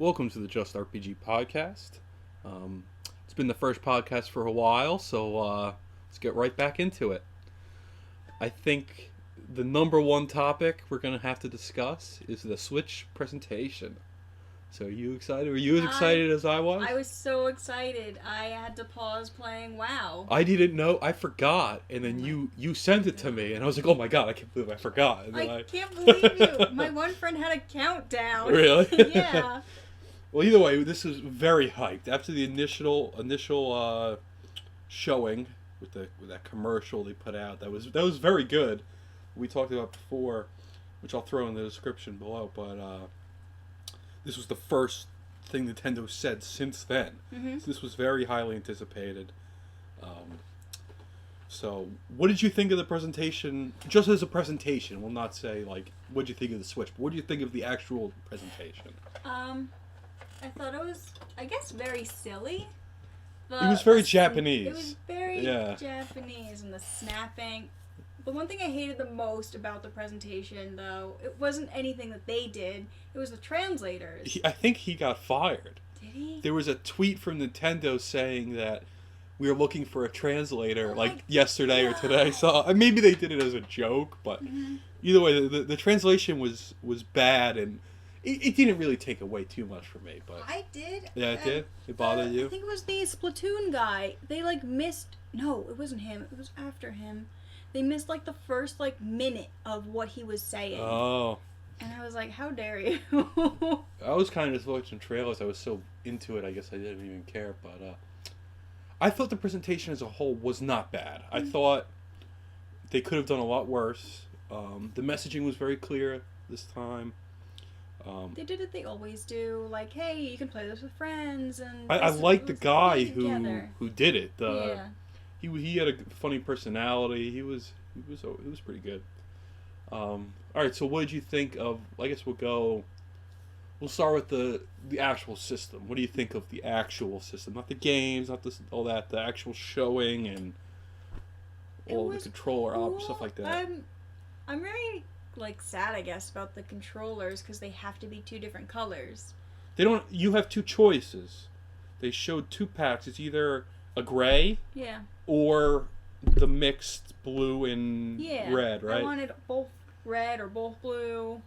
Welcome to the JustRPG Podcast. It's been the first podcast for a while, so let's get right back into it. I think the number one topic we're going to have to discuss is the Switch presentation. So are you excited? Were you as excited as I was? I was so excited. I had to pause playing WoW. I didn't know. I forgot. And then you sent it to me. And I was like, oh my god, I can't believe I forgot. And I can't believe you. My one friend had a countdown. Really? Yeah. Well, either way, this was very hyped. After the initial showing with that commercial they put out, that was very good. We talked about before, which I'll throw in the description below. But this was the first thing Nintendo said since then. Mm-hmm. So this was very highly anticipated. So, what did you think of the presentation? Just as a presentation, we'll not say like what did you think of the Switch, but what do you think of the actual presentation? I thought it was, I guess, very silly. It was very Japanese. It was very Japanese, and the snapping. The one thing I hated the most about the presentation, though, it wasn't anything that they did. It was the translators. I think he got fired. Did he? There was a tweet from Nintendo saying that we were looking for a translator yesterday or today. So maybe they did it as a joke, but either way, the translation was bad, and it didn't really take away too much from me. But I did. Yeah, it did? It bothered you? I think it was the Splatoon guy. They, missed... No, it wasn't him. It was after him. They missed, the first, minute of what he was saying. Oh. And I was like, how dare you? I was kind of just watching trailers. I was so into it, I guess I didn't even care. But I thought the presentation as a whole was not bad. I thought they could have done a lot worse. The messaging was very clear this time. They did what they always do. Like, hey, you can play this with friends. And I like the guy who did it. Yeah. He had a funny personality. He was pretty good. All right, so what did you think of? I guess we'll start with the actual system. What do you think of the actual system? Not the games, not all that. The actual showing and all the controller stuff like that. I'm very sad, I guess, about the controllers because they have to be two different colors. They don't. You have two choices. They showed two packs. It's either a gray, or the mixed blue and red, right? I wanted both red or both blue.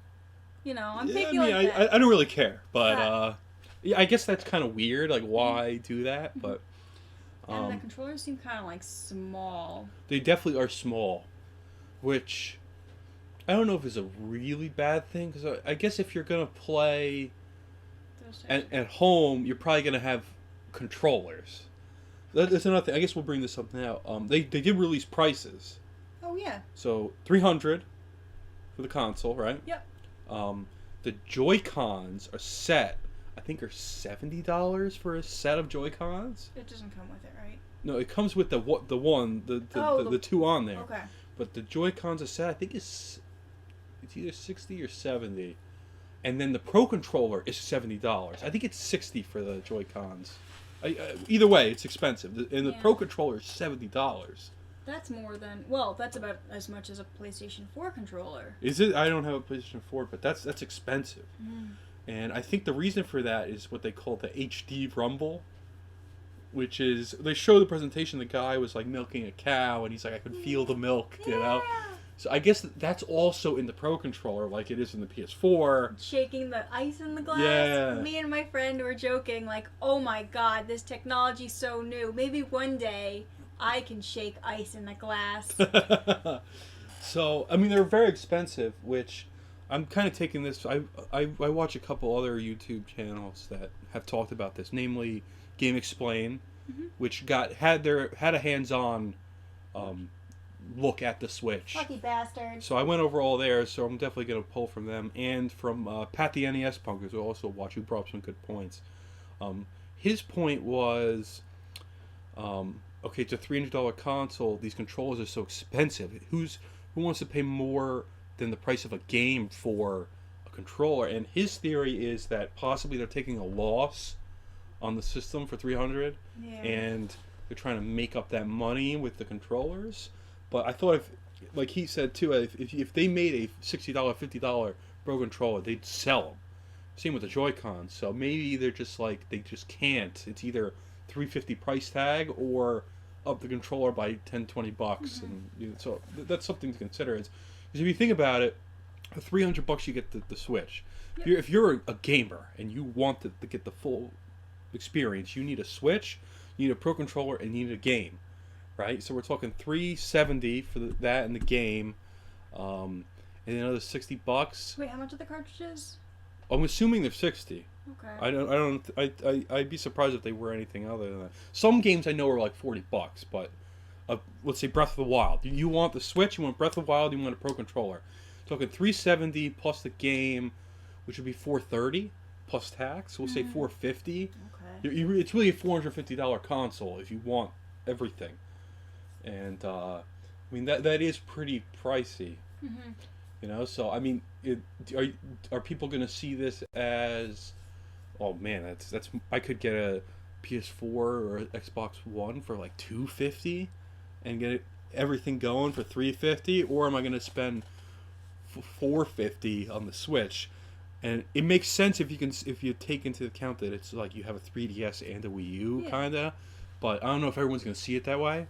I'm picky that. I don't really care, but I guess that's kind of weird. Like, why do that? But and the controllers seem kind of small. They definitely are small, which I don't know if it's a really bad thing, because I guess if you're gonna play at home, you're probably gonna have controllers. That's another thing. I guess we'll bring this up now. They did release prices. Oh yeah. So $300 for the console, right? Yep. The Joy-Cons are set. I think are $70 for a set of Joy-Cons. It doesn't come with it, right? No, it comes with the two on there. Okay. But the Joy-Cons are set. I think it's either 60 or 70, and then the Pro Controller is $70. I think it's 60 for the Joy-Cons. Either way, it's expensive, and the Pro Controller is $70. That's more than that's about as much as a PlayStation 4 controller. Is it? I don't have a PlayStation 4, but that's expensive. And I think the reason for that is what they call the HD Rumble, which is they show the presentation. The guy was milking a cow, and he's like, I could feel the milk, you know. So I guess that's also in the Pro Controller, like it is in the PS4. Shaking the ice in the glass. Yeah. Me and my friend were joking, oh my god, this technology's so new. Maybe one day I can shake ice in the glass. So, I mean, they're very expensive, which I'm kind of taking this. I watch a couple other YouTube channels that have talked about this, namely Game Explain, which had a hands-on look at the Switch. Lucky bastard. So I went over all theirs, so I'm definitely going to pull from them. And from Pat the NES Punk, who also who brought up some good points. His point was, okay, it's a $300 console. These controllers are so expensive. Who wants to pay more than the price of a game for a controller? And his theory is that possibly they're taking a loss on the system for $300, and they're trying to make up that money with the controllers. But I thought, like he said too, if they made a $60, $50 Pro controller, they'd sell them, Same with the Joy-Cons. So maybe they're just like, they just can't. It's either $350 price tag or up the controller by $10-20, and so that's something to consider. Because if you think about it, for $300 you get the Switch. Yep. If you're a gamer and you want to get the full experience, you need a Switch, you need a Pro Controller, and you need a game, right? So we're talking $370 for that and the game, and another $60. Wait, how much are the cartridges? I'm assuming they're 60. Okay. I'd be surprised if they were anything other than that. Some games I know are like $40, but let's say Breath of the Wild. You want the Switch, you want Breath of the Wild, you want a Pro Controller. Talking $370 plus the game, which would be $430 plus tax. We'll say $450. Okay. It's really a $450 console if you want everything, and I mean that is pretty pricey. Mm-hmm. You know, so I mean, are people going to see this as, oh man, that's I could get a PS4 or Xbox One for like $250 and get everything going for $350, or am I going to spend $450 on the Switch? And it makes sense if you take into account that it's like you have a 3DS and a Wii U kinda, but I don't know if everyone's going to see it that way.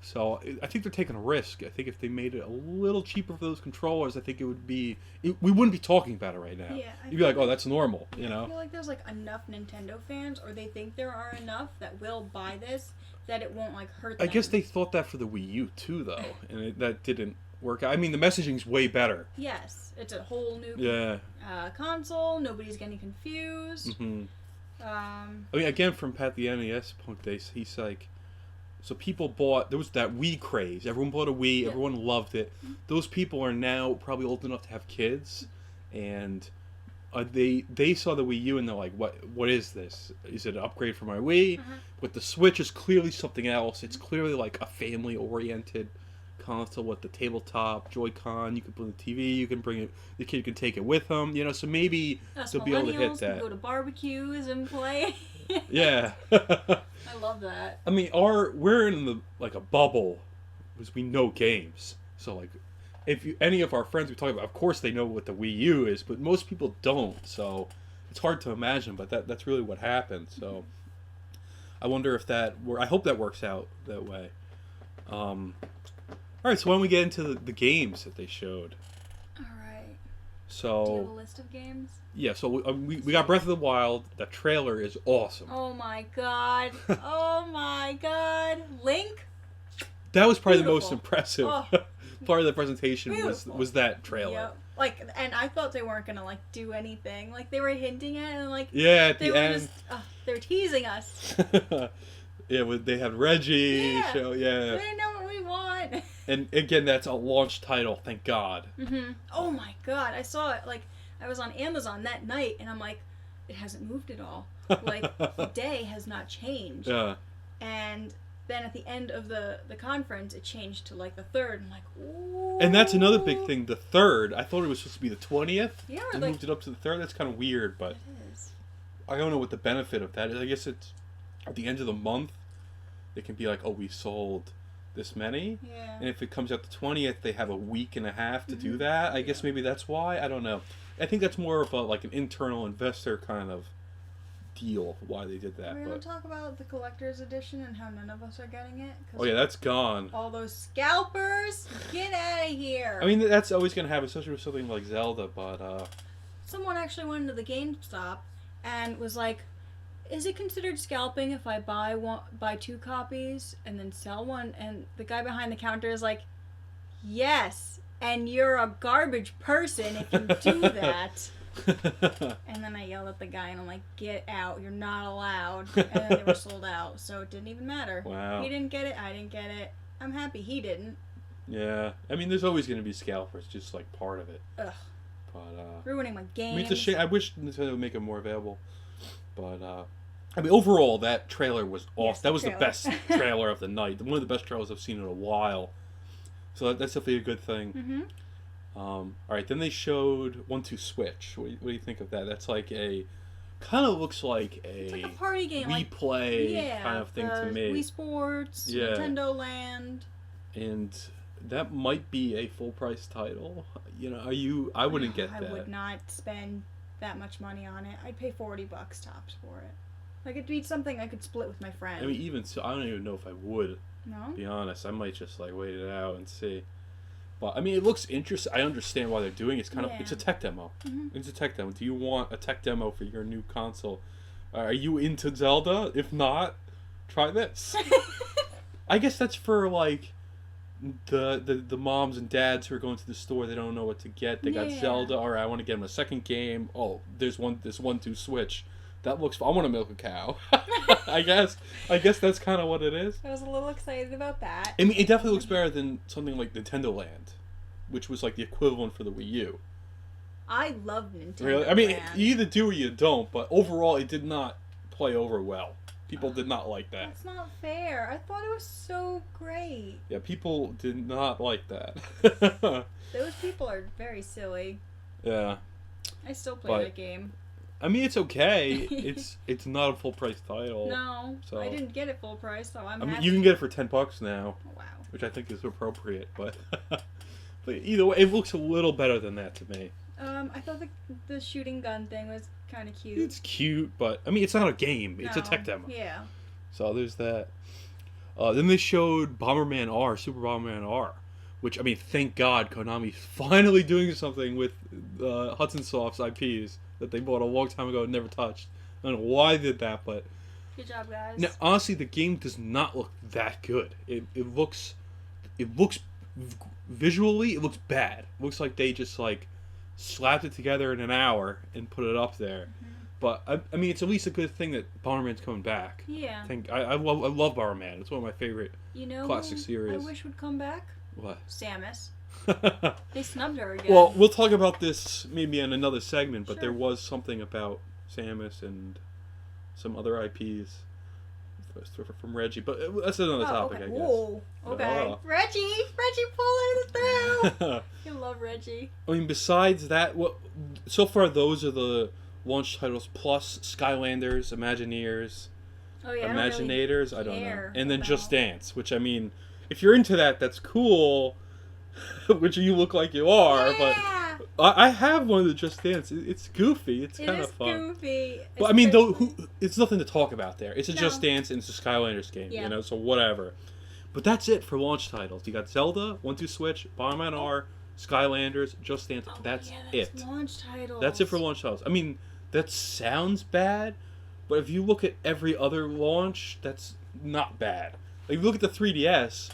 So I think they're taking a risk. I think if they made it a little cheaper for those controllers, I think it would be... we wouldn't be talking about it right now. Yeah, you'd be like, oh, that's normal, you know? I feel like there's like enough Nintendo fans, or they think there are enough that will buy this, that it won't like hurt them. I guess they thought that for the Wii U too, though, and that didn't work out. I mean, the messaging's way better. Yes, it's a whole new console. Nobody's getting confused. Mm-hmm. I mean, again, from Pat the NES Punk Days, he's like... So people bought, there was that Wii craze. Everyone bought a Wii. Yeah. Everyone loved it. Those people are now probably old enough to have kids, and they saw the Wii U and they're like, what is this? Is it an upgrade for my Wii? But the Switch is clearly something else. It's clearly like a family-oriented console with the tabletop, Joy-Con. You can put it on the TV. You can bring it. The kid can take it with them. You know, so maybe they'll be able to hit that. Can go to barbecues and play. Yeah. I love that. I mean, we're in a bubble because we know games. So like, if any of our friends we talk about, of course they know what the Wii U is, but most people don't. So it's hard to imagine, but that's really what happened. So I wonder if I hope that works out that way. All right, so why don't we get into the games that they showed? All right. So. Do you have a list of games? Yeah, so we got Breath of the Wild. The trailer is awesome. Oh my god. Oh my god. Link? That was probably Beautiful. the most impressive Oh. part of the presentation Beautiful. was that trailer. Yep. Like, and I thought they weren't gonna like do anything. Like they were hinting at it, and like Yeah, at they the were end. just they were teasing us. Yeah, they had Reggie Yeah. show. Yeah, They know what we want. and again, that's a launch title. Thank God. Mm-hmm. Oh my god, I saw it. Like I was on Amazon that night, and I'm like, it hasn't moved at all. Like the day has not changed. Yeah. And then at the end of the conference, it changed to like the 3rd. I'm like, ooh. And that's another big thing. The 3rd, I thought it was supposed to be the 20th. Yeah, They like, moved it up to the 3rd. That's kind of weird, but it is. I don't know what the benefit of that is. I guess it's at the end of the month. It can be like, oh, we sold this many. Yeah. And if it comes out the 20th, they have a week and a half to do Mhm. that. I guess maybe that's why. I don't know. I think that's more of like an internal investor kind of deal why they did that. We're going But to talk about the collector's edition and how none of us are getting it. 'Cause oh yeah, that's gone. all those scalpers, get out of here. I mean, that's always going to happen, especially with something like Zelda. But Someone actually went into the GameStop and was like, is it considered scalping if I buy 2 copies and then sell one? And the guy behind the counter is like, yes, and you're a garbage person if you do that. And then I yelled at the guy and I'm like, get out, you're not allowed. And then they were sold out, so it didn't even matter. Wow. He didn't get it, I didn't get it. I'm happy he didn't. yeah, I mean, there's always going to be scalpers, just like part of it. Ugh. But Ruining my I game. mean, it's a shame. I wish Nintendo would make it more available. But I mean, overall, that trailer was awesome. Yes, That was trailer. the best trailer of the night. One of the best trailers I've seen in a while. So that's definitely a good thing. Mm-hmm. All right, then they showed 1-2 Switch. What do you think of that? That's like kind of looks like It's like a party game. Wii Like, Play yeah, kind of thing to the me. Wii Sports, Yeah. Nintendo Land. And that might be a full price title. You know, I wouldn't get that. I would not spend that much money on it. I'd pay $40 tops for it. Like, it'd be something I could split with my friend. I mean, even so, I don't even know if I would. No? To be honest, I might just like wait it out and see. But I mean, it looks interesting. I understand why they're doing it. It's kind of it's a tech demo. Mm-hmm. It's a tech demo. Do you want a tech demo for your new console? Are you into Zelda? If not, try this. I guess that's for like the moms and dads who are going to the store. They don't know what to get. They got Zelda. All right, I want to get them a second game. Oh, there's this 1-2 switch. That looks fun. I want to milk a cow. I guess that's kind of what it is. I was a little excited about that. I mean, it definitely looks better than something like Nintendo Land, which was like the equivalent for the Wii U. I love Nintendo Really? I mean, Land. you either do or you don't, but overall, it did not play over well. People did not like that. That's not fair. I thought it was so great. Yeah, people did not like that. Those people are very silly. Yeah. I still play that game. I mean, it's okay. It's not a full price title. No, so. I didn't get it full price, so I'm I mean, happy. you can get it for $10 now. Wow. Which I think is appropriate, but but either way, it looks a little better than that to me. I thought the shooting gun thing was kind of cute. It's cute, but I mean, it's not a game. It's a No. tech demo. Yeah. So there's that. Then they showed Bomberman R, Super Bomberman R, which I mean, thank God Konami's finally doing something with Hudson Soft's IPs that they bought a long time ago and never touched. I don't know why they did that, but Good job, guys. now honestly, the game does not look that good. It looks visually, it looks bad. It looks like they just like slapped it together in an hour and put it up there. Mm-hmm. But I mean, it's at least a good thing that Bomberman's coming back. Yeah. I love Bomberman. It's one of my favorite. You know classic who series. I wish would come back? What? Samus. They snubbed her again. Well, we'll talk about this maybe in another segment, but Sure. there was something about Samus and some other IPs from Reggie. But that's another topic, okay. I guess. Whoa. Okay. Oh. Reggie pulling it through. I love Reggie. I mean, besides that, so far those are the launch titles plus Skylanders, Imagineers, Oh yeah. Imaginators. I don't know, care and then about- Just Dance, which I mean, if you're into that, that's cool. Which you look like you are, Yeah. but I have one of the Just Dance. It's goofy. It's kind of fun. Goofy. But I mean, though, it's nothing to talk about there. It's a No. Just Dance and it's a Skylanders game, Yeah. you know. So whatever. But that's it for launch titles. You got Zelda, 1-2 Switch, Bomberman R, Skylanders, Just Dance. That's it. Launch titles. That's it for launch titles. I mean, that sounds bad, but if you look at every other launch, that's not bad. Like, if you look at the 3DS,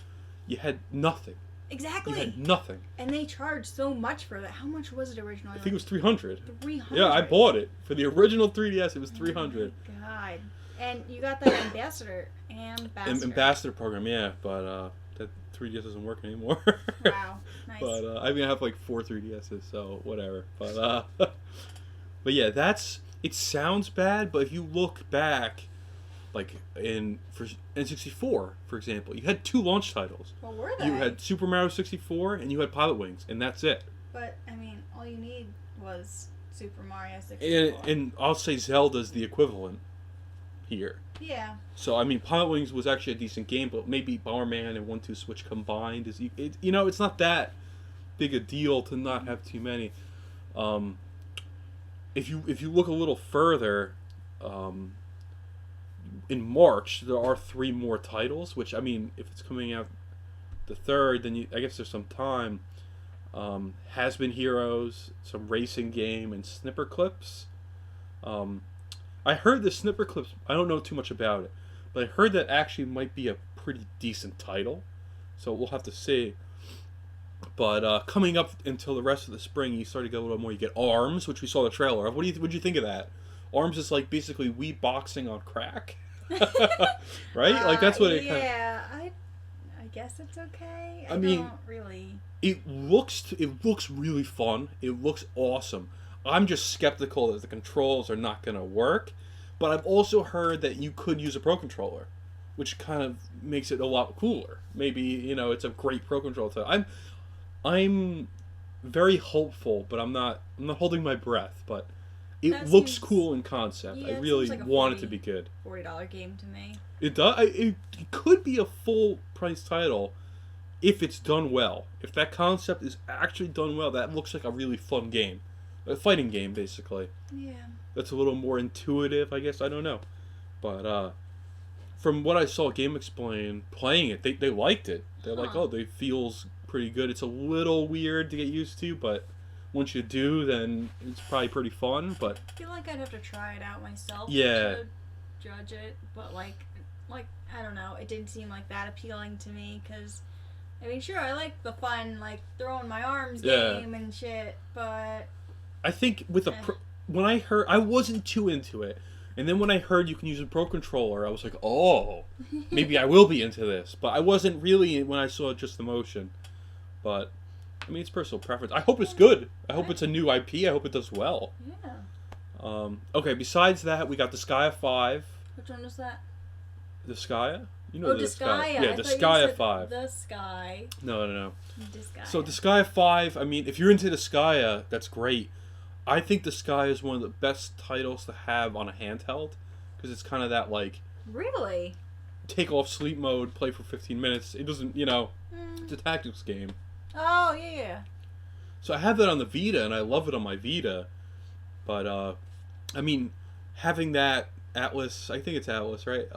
you had nothing. Exactly. You had nothing. And they charged so much for that. How much was it originally? I think it was $300. 300. Yeah, I bought it for the original 3DS. It was $300. Oh my God. And you got that ambassador Ambassador program, yeah, but that 3DS doesn't work anymore. Wow, nice. But I mean, I have like 4 3DSs, so whatever. But but yeah, it sounds bad, but if you look back, like for N64, for example, you had 2 launch titles. What were they? You had Super Mario 64 and you had Pilot Wings, and that's it. But I mean, all you need was Super Mario 64. And I'll say Zelda's the equivalent here. Yeah. So I mean, Pilot Wings was actually a decent game, but maybe Bomberman and 1-2 Switch combined is it's not that big a deal to not have too many. If you look a little further, in March there are 3 more titles. Which I mean, if it's coming out the 3rd, then I guess there's some time. Has Been Heroes, some racing game, and Snipper Clips. I heard the Snipper Clips, I don't know too much about it, but I heard that actually might be a pretty decent title, so we'll have to see. But coming up until the rest of the spring, you start to get a little more. You get Arms, which we saw the trailer of. What'd you think of that? Arms is like basically Wii boxing on crack, right? Like that's what it kind of... Yeah, I guess it's okay. I mean, don't really. It looks really fun. It looks awesome. I'm just skeptical that the controls are not going to work, but I've also heard that you could use a Pro Controller, which kind of makes it a lot cooler. Maybe, it's a great Pro Controller. I'm very hopeful, but I'm not holding my breath, but it That looks seems- cool in concept. yeah, I it really seems like a want it to be good. $40 game to me. It does. It could be a full price title if it's done well. If that concept is actually done well, that looks like a really fun game a fighting game basically. Yeah. That's a little more intuitive, I guess. I don't know, but from what I saw, Game Explain playing it, they liked it. They're like, oh, it feels pretty good. It's a little weird to get used to, but once you do, then it's probably pretty fun. But I feel like I'd have to try it out myself. Yeah. To judge it, but like I don't know. It didn't seem like that appealing to me because. I mean, sure, I like the fun, like, throwing my arms game and shit, but... I think with when I heard... I wasn't too into it. And then when I heard you can use a Pro Controller, I was like, oh, maybe I will be into this. But I wasn't really when I saw just the motion. But, I mean, it's personal preference. I hope it's good. I hope it's a new IP. I hope it does well. Yeah. Okay, besides that, we got Disgaea 5. Which one was that? Disgaea? You know Disgaea. Yeah, Disgaea 5. The Sky. No. Disgaea. So Disgaea 5, I mean, if you're into Disgaea, that's great. I think Disgaea is one of the best titles to have on a handheld. Because it's kind of that, like... Really? Take off sleep mode, play for 15 minutes. It doesn't, it's a tactics game. Oh, yeah. So I have that on the Vita, and I love it on my Vita. But, I mean, having that Atlas, I think it's Atlas, right?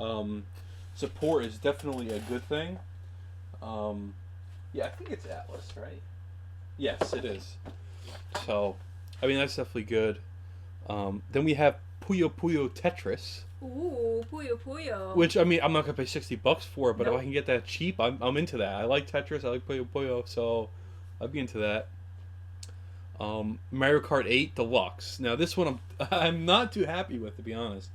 Support is definitely a good thing. Yeah, I think it's Atlas, right? Yes, it is. So, I mean, that's definitely good. Then we have Puyo Puyo Tetris. Ooh, Puyo Puyo. Which, I mean, I'm not going to pay $60 for it, but Nope. if I can get that cheap, I'm into that. I like Tetris, I like Puyo Puyo, so I'd be into that. Mario Kart 8 Deluxe. Now, this one I'm not too happy with, to be honest.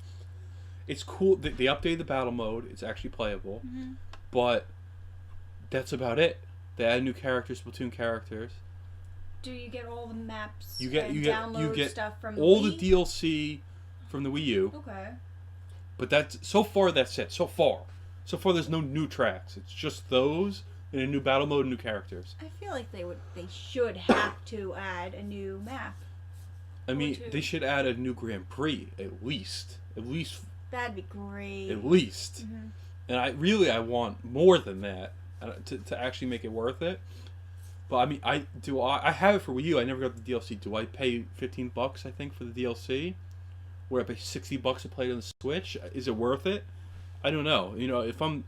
It's cool. They updated the battle mode. It's actually playable. Mm-hmm. But that's about it. They added new characters, Splatoon characters. Do you get all the maps You get stuff from all the Wii? the DLC from the Wii U. Okay. But that's it. So far there's no new tracks. It's just those and a new battle mode and new characters. I feel like they should have to add a new map. I mean, they should add a new Grand Prix at least. That'd be great. At least. Mm-hmm. And I want more than that to actually make it worth it. But I mean, I have it for Wii U. I never got the DLC. Do I pay $15? I think for the DLC, where I pay $60 to play it on the Switch? Is it worth it? I don't know. If I'm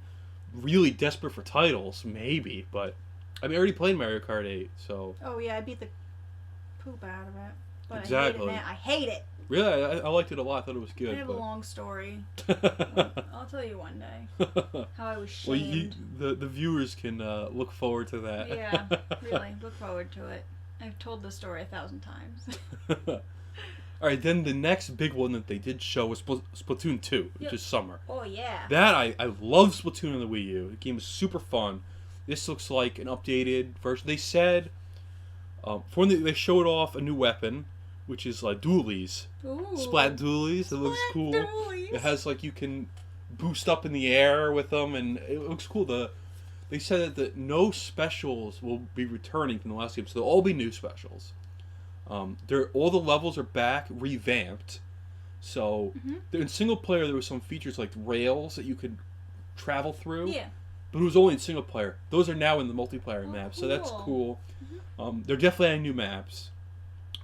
really desperate for titles, maybe. But I mean, I already played Mario Kart 8, so. Oh yeah, I beat the poop out of it. But Exactly. I hate it. Really, I liked it a lot. I thought it was good. I have a long story. I'll tell you one day how I was shamed. Well, the viewers can look forward to that. Yeah, really, look forward to it. I've told the story 1,000 times. All right, then the next big one that they did show was Splatoon 2, which is summer. Oh yeah. That I love Splatoon on the Wii U. The game is super fun. This looks like an updated version. They said they showed off a new weapon, which is like dualies. Ooh. Splat dualies. It looks cool. Dualies. It has like you can boost up in the air with them, and it looks cool. They said that no specials will be returning from the last game, so they'll all be new specials. All the levels are back, revamped. So in single player, there was some features like rails that you could travel through. Yeah. But it was only in single player. Those are now in the multiplayer maps, so that's cool. cool. They're definitely adding new maps.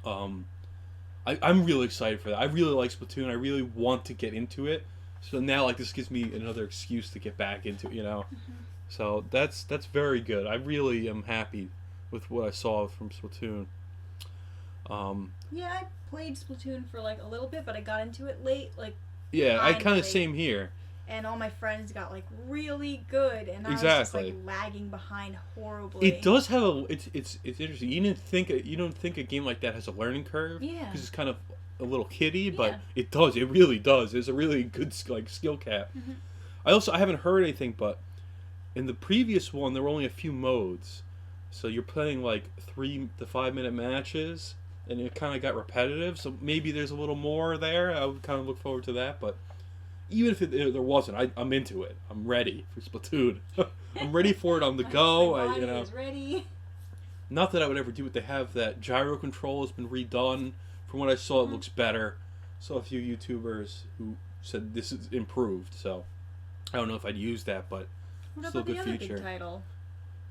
I'm really excited for that. I really like Splatoon. I really want to get into it. So now, this gives me another excuse to get back into it, So that's very good. I really am happy with what I saw from Splatoon. Yeah, I played Splatoon for a little bit, but I got into it late. Yeah, I kind of same here. And all my friends got really good, and I was just lagging behind horribly. It does have it's interesting. You don't think a game like that has a learning curve. Yeah. Because it's kind of a little kiddie, but it does. It really does. It's a really good skill cap. Mm-hmm. I haven't heard anything, but in the previous one there were only a few modes, so you're playing 3 to 5 minute matches, and it kind of got repetitive. So maybe there's a little more there. I would kind of look forward to that, but. Even if there wasn't, I'm into it. I'm ready for Splatoon. I'm ready for it on the go. My body is ready. Not that I would ever do it. They have that gyro control has been redone. From what I saw, it looks better. Saw a few YouTubers who said this is improved. So I don't know if I'd use that, but what still about a good the other feature. Big title?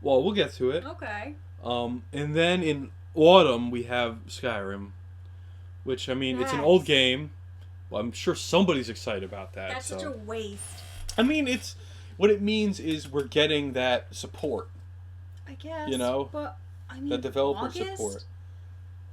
Well, we'll get to it. Okay. And then in autumn we have Skyrim. which, I mean, it's an Yes. old game. Well, I'm sure somebody's excited about that. That's such a waste. I mean, it's... What it means is we're getting that support. I guess. You know? But, I mean, That developer August? support.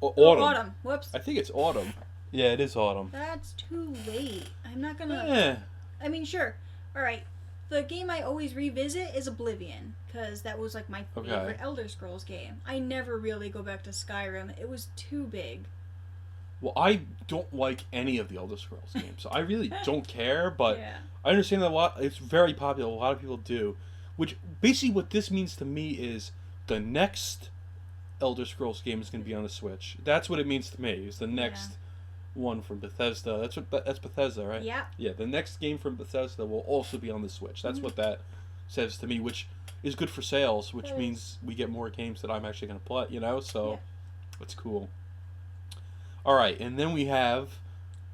Autumn. Autumn. Whoops. I think it's autumn. Yeah, it is autumn. That's too late. I'm not gonna... Yeah. I mean, sure. Alright. The game I always revisit is Oblivion, because that was like my favorite Elder Scrolls game. I never really go back to Skyrim. It was too big. Well, I don't like any of the Elder Scrolls games, so I really don't care, but Yeah. I understand that it's very popular. A lot of people do. Which, basically what this means to me is the next Elder Scrolls game is going to be on the Switch. That's what it means to me, is the next one from Bethesda. That's Bethesda, right? Yeah. Yeah, the next game from Bethesda will also be on the Switch. That's what that says to me, which is good for sales, which means we get more games that I'm actually going to play, you know? So, it's cool. Alright, and then we have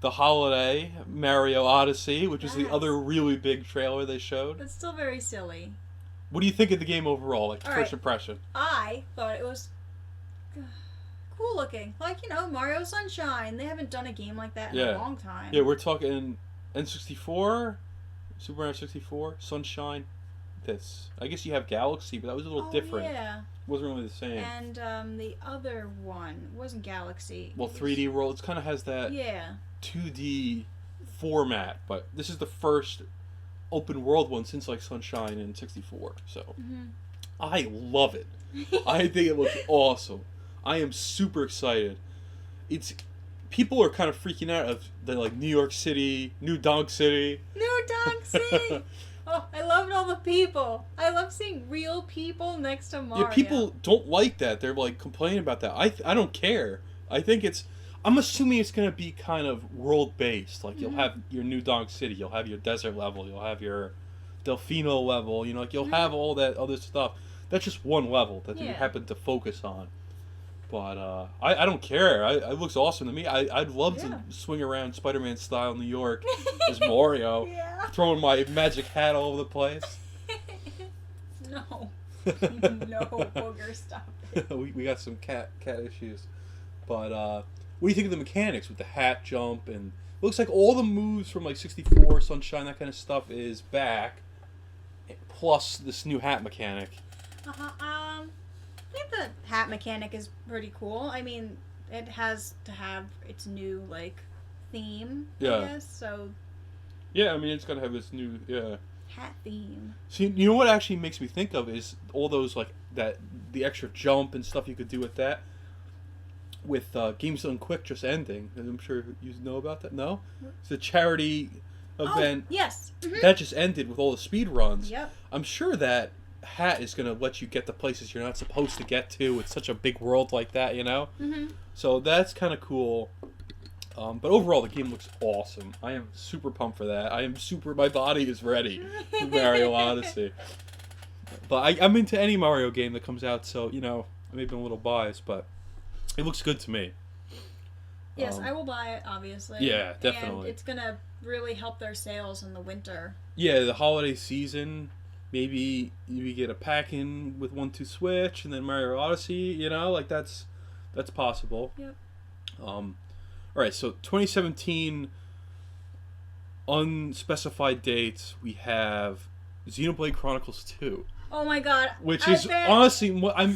the holiday Mario Odyssey, which is the other really big trailer they showed. It's still very silly. What do you think of the game overall, like All first right. impression? I thought it was cool looking. Like, you know, Mario Sunshine. They haven't done a game like that in a long time. Yeah, we're talking N64, Super Mario 64, Sunshine, this. I guess you have Galaxy, but that was a little different. Yeah. Wasn't really the same. And the other one wasn't Galaxy. Well, 3D World, it kind of has that 2D format, but this is the first open world one since like Sunshine and 64. So I love it. I think it looks awesome. I am super excited. People are kind of freaking out of the like New York City, New Donk City. New Donk City. Oh, I loved all the people. I love seeing real people next to Mario. Yeah, people don't like that. They're like complaining about that. I don't care. I think I'm assuming it's going to be kind of world based. Like you'll have your New Donk City, you'll have your desert level, you'll have your Delfino level, you know, like you'll have all that other stuff. That's just one level that you happen to focus on. But I don't care. It looks awesome to me. I'd love to swing around Spider-Man style New York as Mario, throwing my magic hat all over the place. No. No, booger, stop it. we got some cat issues. But what do you think of the mechanics with the hat jump? And it looks like all the moves from like 64, Sunshine, that kind of stuff is back. Plus this new hat mechanic. I think the hat mechanic is pretty cool. I mean, it has to have its new, like, theme, I guess, so... Yeah, I mean, it's gonna have this new, hat theme. See, you know what actually makes me think of is all those, like, the extra jump and stuff you could do with that. With Games Done Quick just ending. I'm sure you know about that, no? It's a charity event. Oh, yes! That just ended with all the speed runs. Yep. I'm sure that hat is going to let you get to places you're not supposed to get to. It's such a big world like that, you know? So that's kind of cool. But overall, the game looks awesome. I am super pumped for that. My body is ready for Mario Odyssey. But I'm into any Mario game that comes out, so, you know, I may have been a little biased, but it looks good to me. Yes, I will buy it, obviously. Yeah, definitely. And it's going to really help their sales in the winter. Yeah, the holiday season... Maybe you get a pack in with 1-2 Switch and then Mario Odyssey, you know, like that's possible. Yep. Alright, so 2017 unspecified dates, we have Xenoblade Chronicles 2. Oh my god. Which is honestly I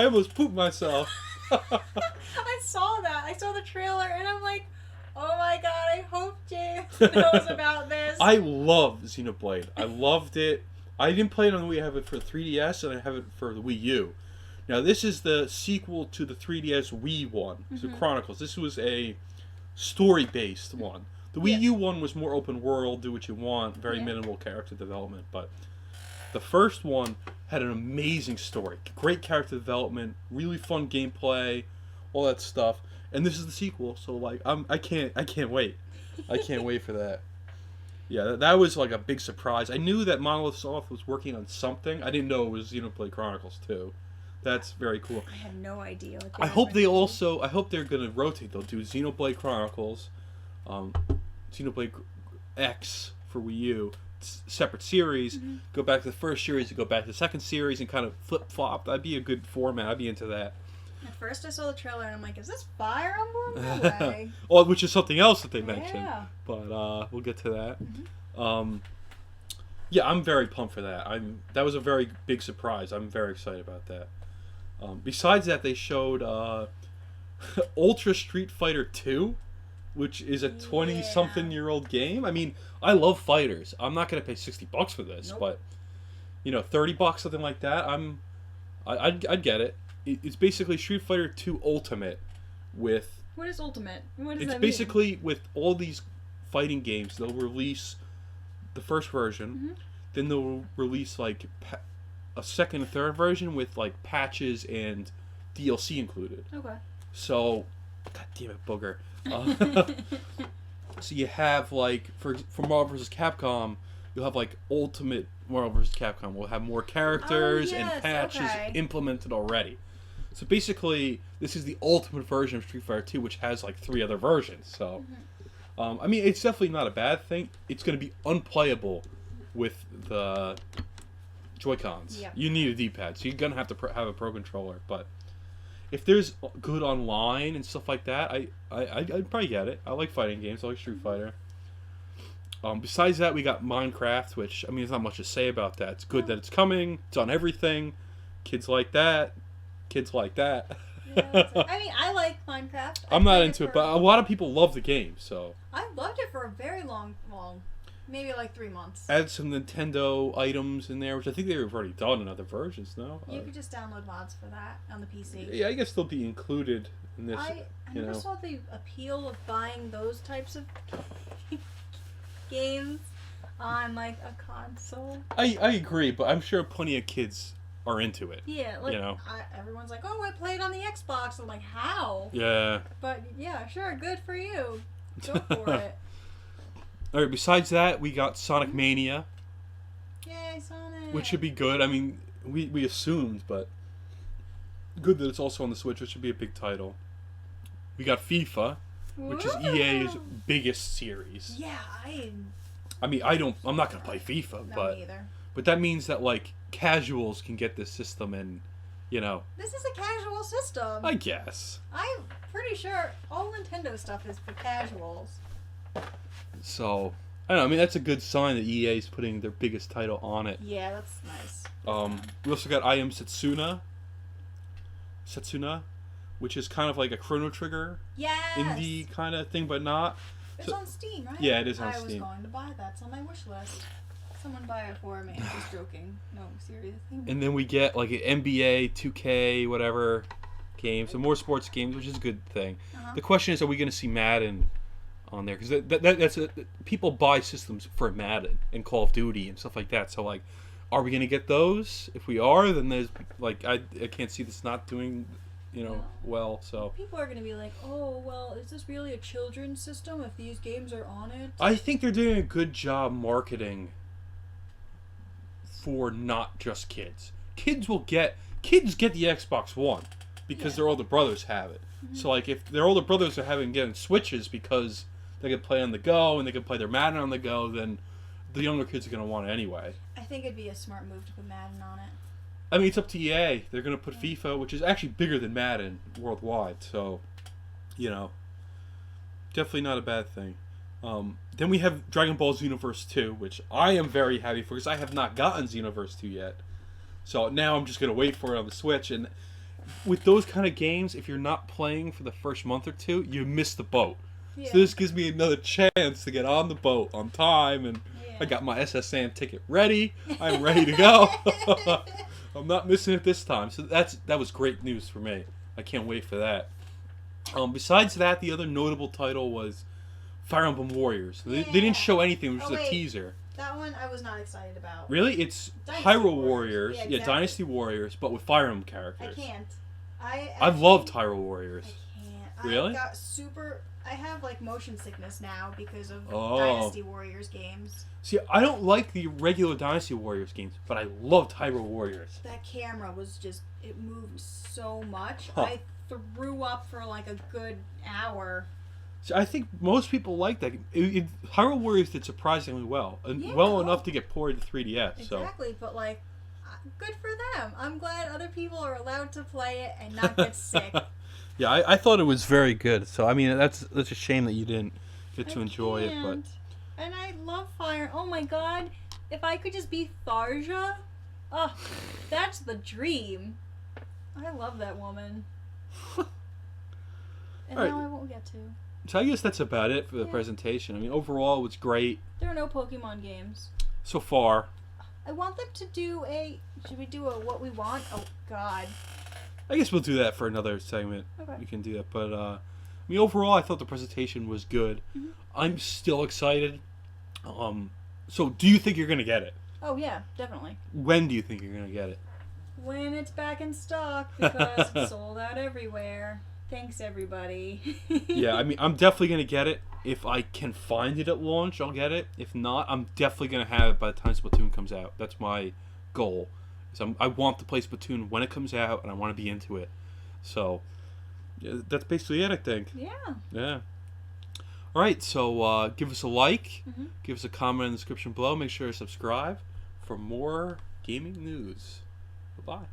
almost pooped myself. I saw that. I saw the trailer and I'm like, oh my god, I hope James knows about this. I love Xenoblade. I loved it. I didn't play it on the Wii. I have it for 3DS and I have it for the Wii U. Now, this is the sequel to the 3DS Wii one, so Chronicles. This was a story-based one. The Wii U one was more open world, do what you want, very minimal character development. But the first one had an amazing story, great character development, really fun gameplay, all that stuff. And this is the sequel, so like I can't wait. I can't wait for that. Yeah, that was like a big surprise. I knew that Monolith Soft was working on something. I didn't know it was Xenoblade Chronicles 2. That's very cool. I had no idea. I hope they're gonna rotate. They'll do Xenoblade Chronicles, Xenoblade X for Wii U, separate series. Go back to the first series, and go back to the second series, and kind of flip flop. That'd be a good format. I'd be into that. At first I saw the trailer and I'm like, is this Fire Emblem? No way. Oh, which is something else that they mentioned. Yeah. But we'll get to that. Mm-hmm. Yeah, I'm very pumped for that. That was a very big surprise. I'm very excited about that. Besides that, they showed Ultra Street Fighter 2, which is a 20-something-year-old game. I mean, I love fighters. I'm not going to pay $60 for this, but $30, something like that. I'd get it. It's basically Street Fighter 2 Ultimate with. What is Ultimate? What does it's that basically mean? with all these fighting games. They'll release the first version, then they'll release like a second and third version with like patches and DLC included. Okay. So, god damn it, booger. So you have like for Marvel vs. Capcom, you'll have like Ultimate Marvel vs. Capcom. We'll have more characters and patches implemented already. So basically, this is the ultimate version of Street Fighter 2, which has like 3 other versions. So, I mean, it's definitely not a bad thing. It's going to be unplayable with the Joy-Cons. Yep. You need a D-pad, so you're going to have to have a Pro Controller. But if there's good online and stuff like that, I'd probably get it. I like fighting games. I like Street Fighter. Besides that, we got Minecraft, which, I mean, there's not much to say about that. It's good that it's coming. It's on everything. Kids like that. Kids like that. Yeah, I mean, I like Minecraft. I'm not into it, but a lot of people love the game, so. I loved it for a very long, maybe like 3 months. Add some Nintendo items in there, which I think they've already done in other versions, no? You could just download mods for that on the PC. Yeah, I guess they'll be included in this. I never saw the appeal of buying those types of games on like a console. I agree, but I'm sure plenty of kids are into it. Yeah, like everyone's like, "Oh, I played on the Xbox." I'm like, "How?" Yeah. But yeah, sure, good for you. Go for it. All right. Besides that, we got Sonic Mania. Yay, Sonic! Which should be good. I mean, we assumed, but good that it's also on the Switch, which should be a big title. We got FIFA, which is EA's biggest series. Yeah, I mean, I'm not gonna play FIFA, me either. But that means that like casuals can get this system and, This is a casual system. I guess. I'm pretty sure all Nintendo stuff is for casuals. So, I don't know. I mean, that's a good sign that EA is putting their biggest title on it. Yeah, that's nice. We also got I Am Setsuna, which is kind of like a Chrono Trigger indie kind of thing, but not. It's on Steam, right? Yeah, it is on Steam. I was going to buy that. It's on my wish list. Someone buy it for me. I'm just joking. No, seriously. And then we get like an NBA, 2K, whatever games, some more sports games, which is a good thing. The question is, are we going to see Madden on there? Because that's people buy systems for Madden and Call of Duty and stuff like that. So like, are we going to get those? If we are, then there's like I can't see this not doing well. So people are going to be like, oh well, is this really a children's system if these games are on it? I think they're doing a good job marketing for not just kids. Kids get the Xbox One because their older brothers have it. So like if their older brothers are getting Switches because they can play on the go and they can play their Madden on the go, then the younger kids are going to want it anyway. I think it'd be a smart move to put Madden on it. I mean, it's up to EA. They're going to put FIFA, which is actually bigger than Madden worldwide. So, definitely not a bad thing. Then we have Dragon Ball Xenoverse 2, which I am very happy for because I have not gotten Xenoverse 2 yet. So now I'm just going to wait for it on the Switch. And with those kind of games, if you're not playing for the first month or two, you miss the boat. Yeah. So this gives me another chance to get on the boat on time. And I got my SSN ticket ready. I'm ready to go. I'm not missing it this time. So that was great news for me. I can't wait for that. Besides that, the other notable title was Fire Emblem Warriors. They didn't show anything. It was just a teaser. That one I was not excited about. Really? It's Hyrule Warriors. Yeah, exactly. Dynasty Warriors, but with Fire Emblem characters. I can't. I've loved Hyrule Warriors. I can't. Really? I have like motion sickness now because of Dynasty Warriors games. See, I don't like the regular Dynasty Warriors games, but I loved Hyrule Warriors. That camera was it moved so much. I threw up for like a good hour. So I think most people like that. Hyrule Warriors did surprisingly well, and well enough to get ported to 3DS. Exactly, but like, good for them. I'm glad other people are allowed to play it and not get sick. Yeah, I thought it was very good. So I mean, that's a shame that you didn't get to enjoy it. But and I love fire. Oh my god, if I could just be Tharja, oh, that's the dream. I love that woman. And All now right. I won't get to. So I guess that's about it for the presentation. I mean, overall, it was great There are no Pokemon games. so far. I want them to do a. Should we do a what we want? Oh God. I guess we'll do that for another segment. Okay. We can do that. But, I mean, overall, I thought the presentation was good. Mm-hmm. I'm still excited. So do you think you're going to get it? Oh yeah, definitely. When do you think you're going to get it? When it's back in stock, because it's sold out everywhere. Thanks, everybody. Yeah, I mean, I'm definitely going to get it. If I can find it at launch, I'll get it. If not, I'm definitely going to have it by the time Splatoon comes out. That's my goal. So I want to play Splatoon when it comes out, and I want to be into it. So, yeah, that's basically it, I think. Yeah. Yeah. All right, so give us a like, Mm-hmm. give us a comment in the description below. Make sure to subscribe for more gaming news. Bye-bye.